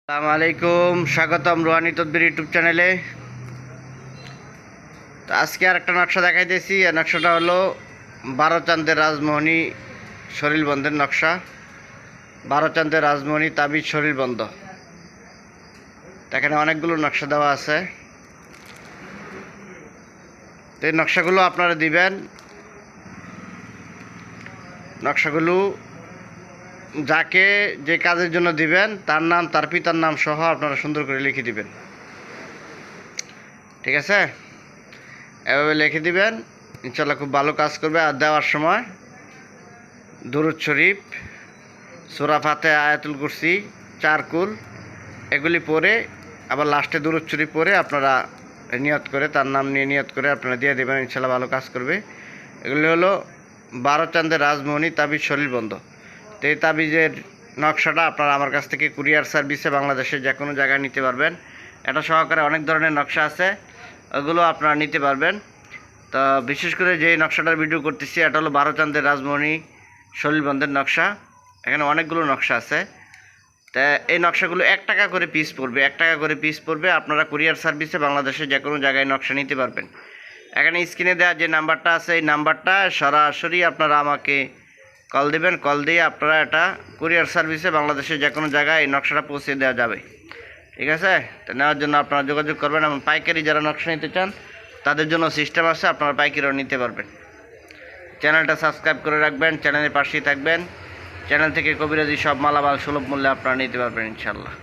আসসালামু আলাইকুম, স্বাগতম রুহানি তদবির ইউটিউব চ্যানেলে। তো আজকে আর একটা নকশা দেখাইতেছি। এই নকশাটা হলো 12 চাঁদের রাজমোহনী শরীরবন্ধের নকশা। 12 চাঁদের রাজমোহনী তাবিজ শরীরবন্ধ। এখানে অনেকগুলো নকশা দেওয়া আছে। তো এই নকশাগুলো আপনারা দিবেন। নকশাগুলো যাকে যে কাজের জন্য দিবেন তার নাম, তার পিতার নাম সহ আপনারা সুন্দর করে লিখে দিবেন। ঠিক আছে, এভাবে লিখে দিবেন, ইনশাল্লাহ খুব ভালো কাজ করবে। আর দেওয়ার সময় দুরূদ শরীফ, সূরা ফাতিহা, আয়াতুল কুরসি, চারকুল এগুলি পড়ে আবার লাস্টে দুরূদ শরীফ পড়ে আপনারা নিয়ত করে, তার নাম নিয়ে নিয়ত করে আপনারা দিয়ে দেবেন, ইনশাল্লাহ ভালো কাজ করবে। এগুলি হলো 12 চাঁদের রাজমোহনী তাবিজ শরীরবন্ধ। তো এই তাবিজের নকশাটা আপনারা আমার কাছ থেকে কুরিয়ার সার্ভিসে বাংলাদেশের যে কোনো জায়গায় নিতে পারবেন। এটা সহকারে অনেক ধরনের নকশা আছে, ওগুলো আপনারা নিতে পারবেন। তো বিশেষ করে যে নকশাটার ভিডিও করতেছি এটা হলো 12 চাঁদের রাজমোহনী শরীরবন্ধের নকশা। এখানে অনেকগুলো নকশা আছে। তা এই নকশাগুলো 1 টাকা করে পিস পড়বে, 1 টাকা করে পিস পড়বে। আপনারা কুরিয়ার সার্ভিসে বাংলাদেশের যে কোনো জায়গায় নকশা নিতে পারবেন। এখানে স্ক্রিনে দেওয়া যে নাম্বারটা আছে, এই নাম্বারটা সরাসরি আপনারা আমাকে কল দেবেন। কল দিয়ে আপনারা এটা কুরিয়ার সার্ভিসে বাংলাদেশের যে কোনো জায়গায় এই নকশাটা পৌঁছে দেওয়া যাবে। ঠিক আছে, তো নেওয়ার জন্য আপনারা যোগাযোগ করবেন। এবং পাইকারি যারা নকশা নিতে চান তাদের জন্য সিস্টেম আছে, আপনারা পাইকারিও নিতে পারবেন। চ্যানেলটা সাবস্ক্রাইব করে রাখবেন, চ্যানেলের পাশেই থাকবেন। চ্যানেল থেকে কবিরাজি সব মালামাল সুলভ মূল্যে আপনারা নিতে পারবেন ইনশাল্লাহ।